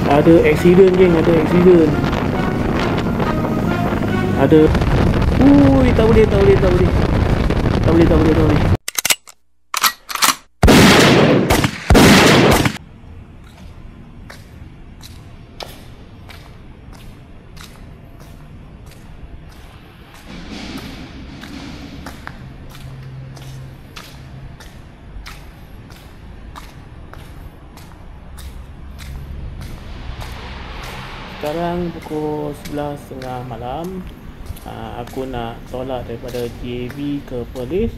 Ada accident geng, ada accident. Ada. Ui, tak boleh. Tak boleh. Sekarang pukul 11.30 malam. Aku nak tolak daripada JB ke Perlis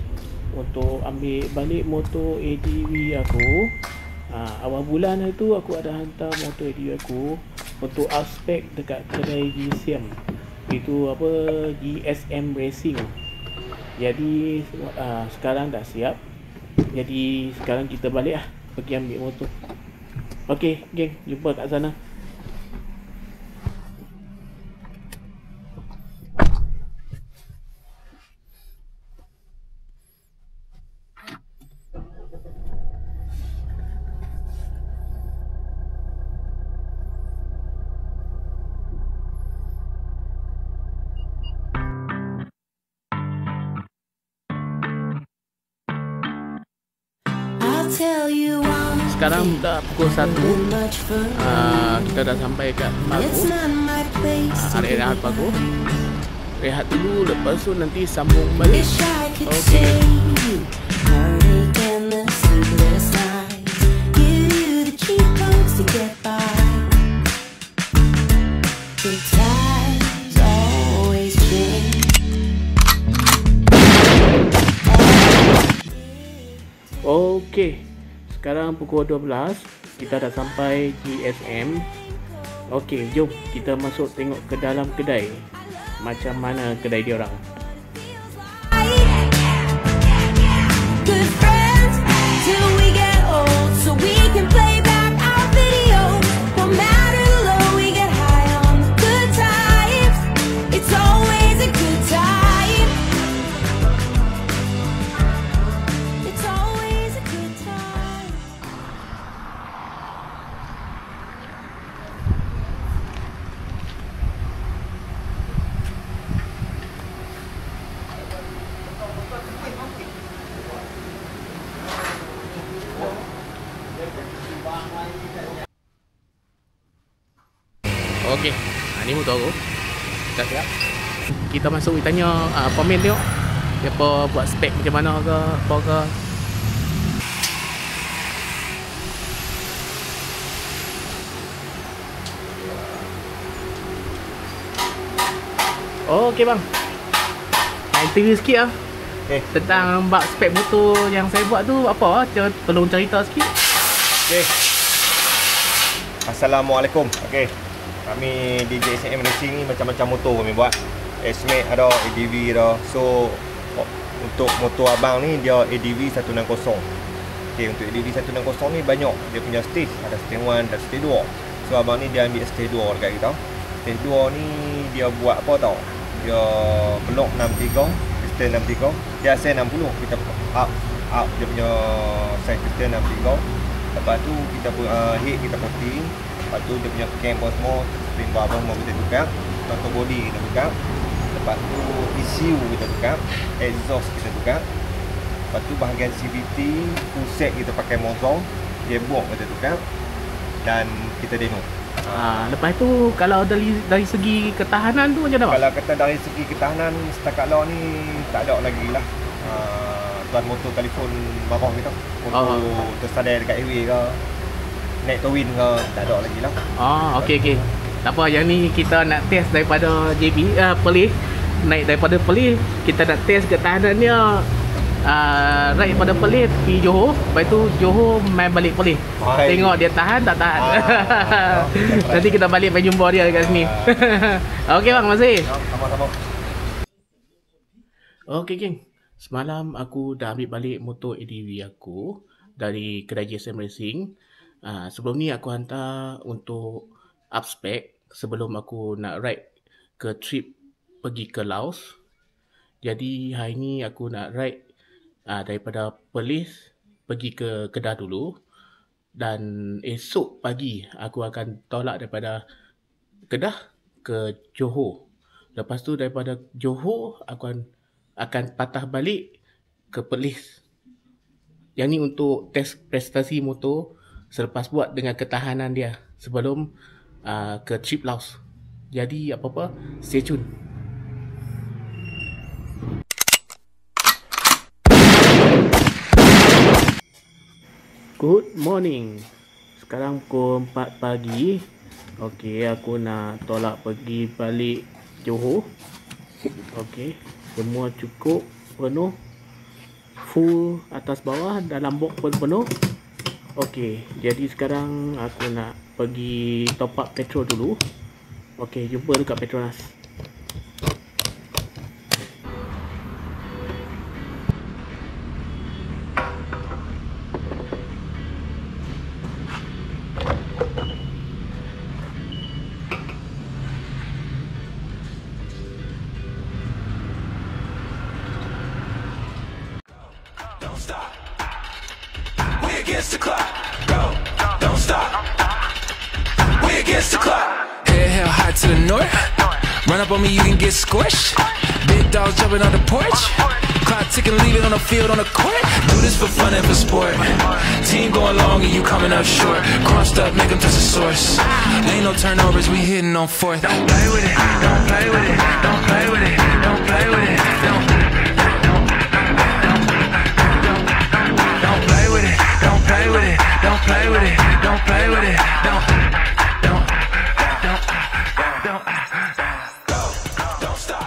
untuk ambil balik motor ADV aku. Awal bulan itu aku ada hantar motor ADV aku untuk aspek dekat kedai GSM. Itu apa, GSM Racing. Jadi sekarang dah siap. Jadi sekarang kita balik lah, pergi ambil motor. Okey geng, jumpa kat sana. Sekarang dah pukul 1. Kita dah sampai kat Pago. Rehat Pago. Rehat dulu, lepas tu nanti sambung balik. Okay. Okay. Sekarang pukul 12. Kita dah sampai GSM. Okey, jom kita masuk tengok ke dalam kedai. Macam mana kedai dia orang. Okey, ni motor aku dah siap. Kita masuk, kita tanya komen tengok dia apa buat spek macam mana ke apa ke. Okey bang, nak interview sikit lah. Tentang bab spek motor yang saya buat tu apa, tolong cerita sikit. Okey. Assalamualaikum. Okey. Kami di GSM Racing ni macam-macam motor kami buat. S-Max ada, ADV ada. So untuk motor abang ni dia ADV 160. Okey, untuk ADV 160 ni banyak dia punya stage. Ada stage 1 dan stage 2. So abang ni dia ambil stage 2 dekat kita. Stage 2 ni dia buat apa tau? Dia blok 63, piston 63. Dia asal 60. Kita up dia punya size piston 63. Lepas tu kita head kita potting. Lepas tu dia punya cam pun semua, spring bar pun kita tukar, motor body kita tukar. Lepas tu ECU kita tukar, exhaust kita tukar. Lepas tu bahagian CVT full set kita pakai motor, gearbox kita tukar dan kita demo. Lepas tu kalau dari segi ketahanan tu macam mana? Kalau kata dari segi ketahanan setakat lah ni tak ada lagi lah. Tuan motor telefon marah kita untuk tersadai dekat highway ke, naik towin ke, tak ada lagi lah. Okey. Tak apa, yang ni kita nak test daripada JB Perlis. Naik daripada Perlis, kita nak test ketahanannya. Ride pada Perlis pergi Johor, lepas tu Johor main balik Perlis. Tengok dia tahan tak tahan. Nanti kita balik main jumpa dia dekat sini. Okey bang, terima kasih. Sama-sama. Okey geng, semalam aku dah ambil balik motor ADV aku dari kedai GSM Racing. Sebelum ni aku hantar untuk up spec sebelum aku nak ride ke trip pergi ke Laos. Jadi hari ni aku nak ride daripada Perlis pergi ke Kedah dulu. Dan esok pagi aku akan tolak daripada Kedah ke Johor. Lepas tu daripada Johor aku akan patah balik ke Perlis. Yang ni untuk test prestasi motor selepas buat dengan ketahanan dia sebelum ke trip Laos. Jadi apa-apa, stay tune. Good morning. Sekarang pukul 4 pagi. Okey, aku nak tolak pergi balik Johor. Okey, semua cukup penuh. Full atas bawah, dalam box pun penuh. Okey, jadi sekarang aku nak pergi top up petrol dulu. Okey, jumpa dekat Petronas. Against the clock, go, don't stop. We against the clock. Head hell high to the north. Run up on me, you can get squished. Big dogs jumping on the porch. Clock ticking, leave it on the field, on the court. Do this for fun and for sport. Team going long and you coming up short. Crossed up, make them touch the source. Ain't no turnovers, we hitting on fourth. Don't play with it, don't play with it, don't play with it, don't play with it, don't play with it. Don't play with it, don't play with it, don't play with it, don't stop.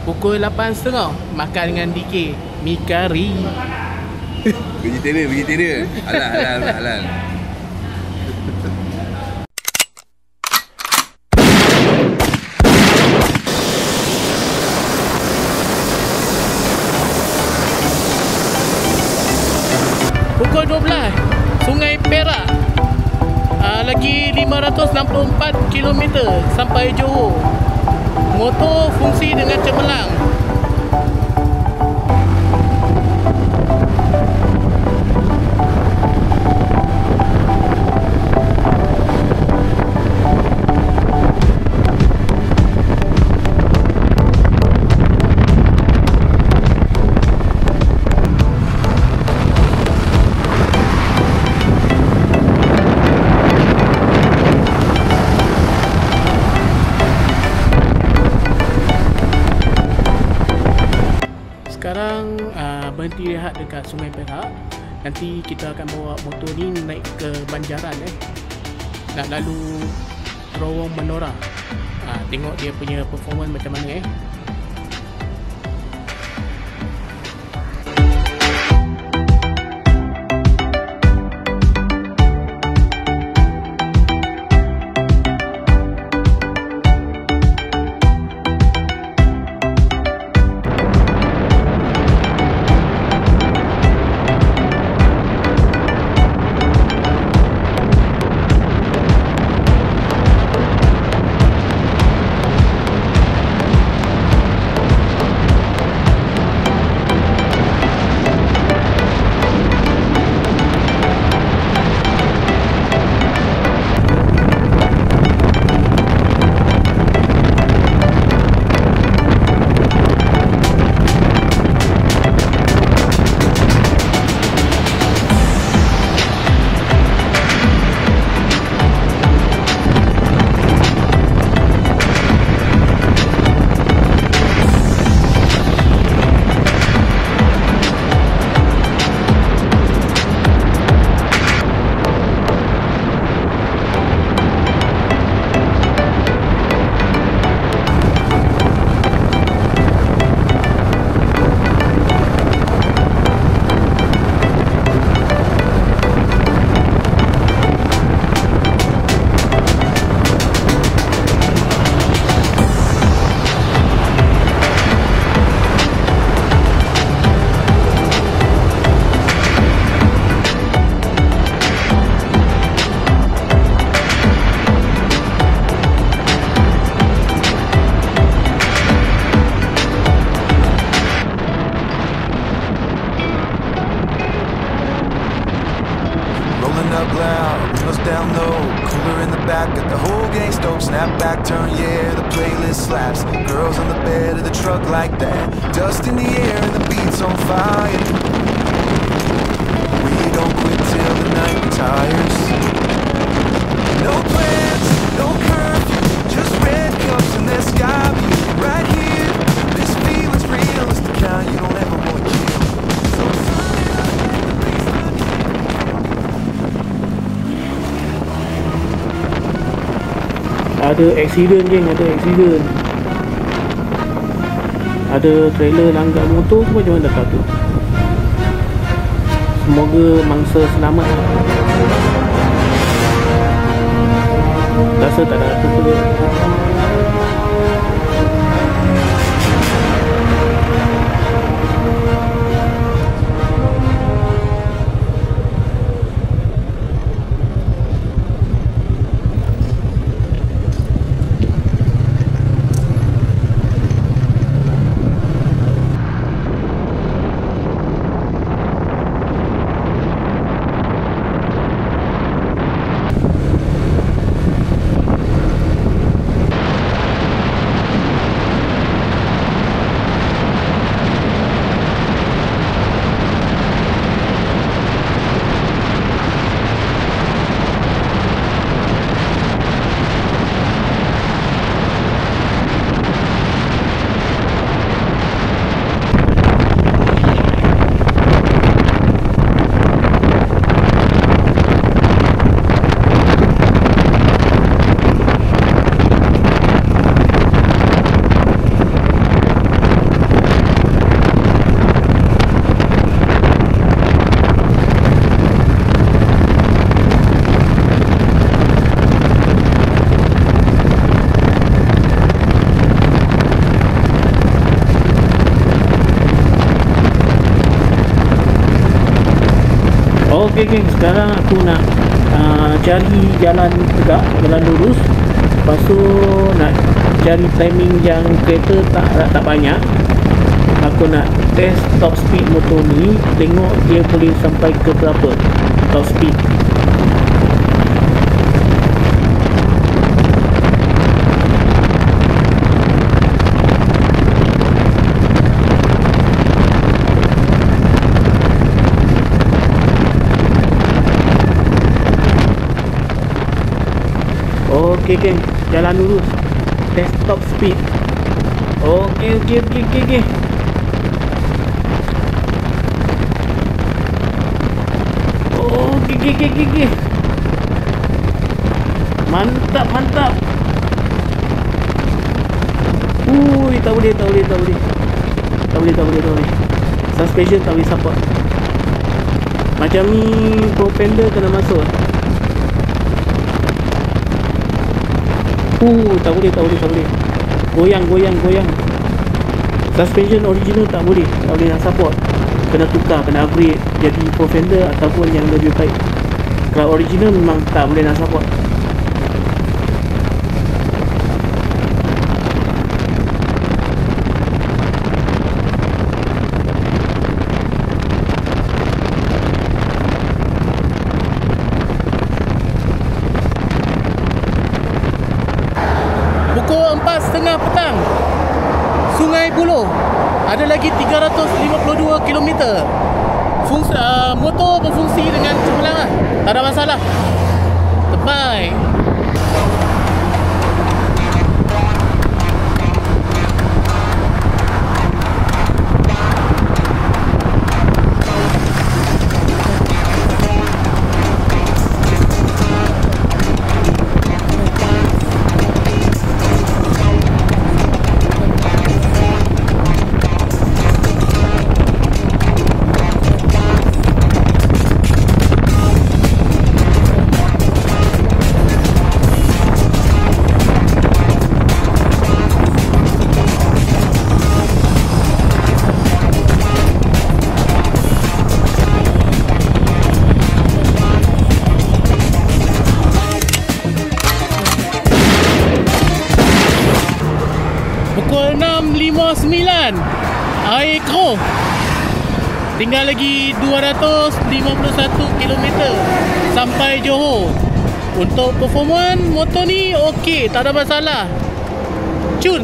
Pukul 8.30 makan dengan DK mi kari. Vegetarian. Halal. Pukul 12 Sungai Perak. Lagi 564 km sampai Johor. Motor fungsi dengan cemerlang. Sekarang berhenti rehat dekat Sungai Perak. Nanti kita akan bawa motor ni naik ke Banjaran nak lalu Terowong Menora. Tengok dia punya performance macam mana smells down low. Cooler in the back, got the whole gang stoked. Snap back, turn, yeah, the playlist slaps. Girls on the bed of the truck like that. Dust in the air and the beats on fire. We don't quit till the night retires. No plans, no curfew, just red cups and that sky view. Right here, this feeling's real. It's the kind you don't ever want to kill. So turn it up, let the baseline hit. Ada accident geng, ada accident. Ada trailer langgar motor tu macam mana tak tu. Semoga mangsa selamat lah. Rasa tak ada apa-apa. Okey geng, sekarang aku nak cari jalan tegak, jalan lurus. Lepas tu nak cari timing yang kereta tak banyak. Aku nak test top speed motor ni, tengok dia boleh sampai ke berapa top speed. Okey geng, jalan lurus, test top speed. Okey. Okey. Mantap. Tak boleh. Suspension tak boleh support. Macam ni propender kena masuk. Tak boleh. Goyang. Suspension original tak boleh nak support. Kena tukar, kena upgrade jadi Profender ataupun yang lebih baik. Kalau original memang tak boleh nak support. Pukul 4.30 petang, Sungai Buloh. Ada lagi 352 km. Motor berfungsi dengan cemerlang lah. Tak ada masalah. Tebai. Pukul 6.59 air keruh. Tinggal lagi 251 km sampai Johor. Untuk performance motor ni okey, tak ada masalah. Cun.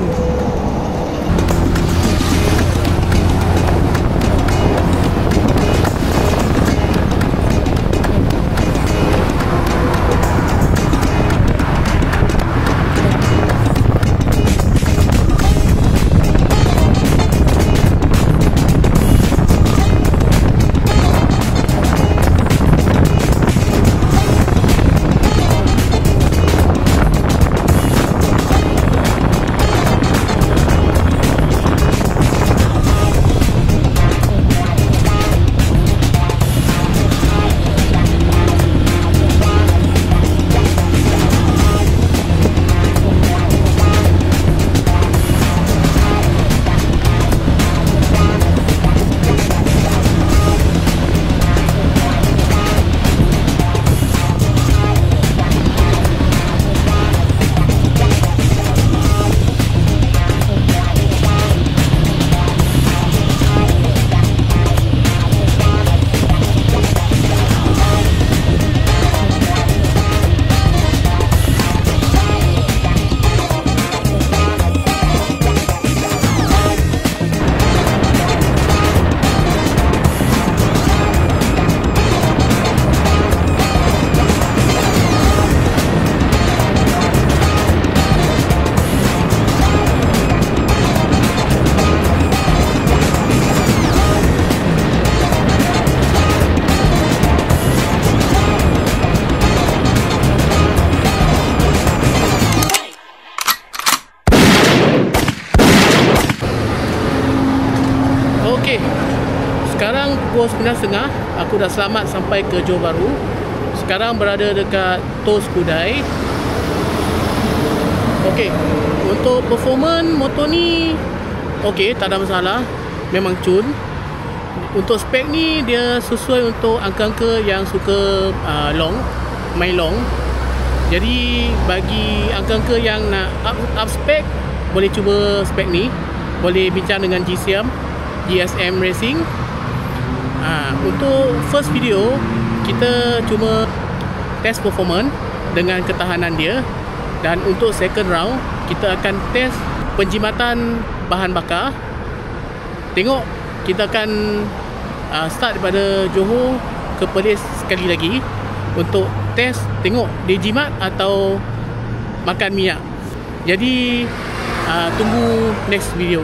Sekarang pukul 9.30, aku dah selamat sampai ke Johor Bahru. Sekarang berada dekat Tos Kudai. Okey, untuk performance motor ni okey, tak ada masalah. Memang cun. Untuk spek ni dia sesuai untuk angka-angka yang suka main long. Jadi bagi angka-angka yang nak up spek, boleh cuba spek ni. Boleh bincang dengan GSM Racing. Untuk first video, kita cuma test performance dengan ketahanan dia. Dan untuk second round, kita akan test penjimatan bahan bakar. Tengok, kita akan start daripada Johor ke Perlis sekali lagi untuk test, tengok dia jimat atau makan minyak. Jadi tunggu next video.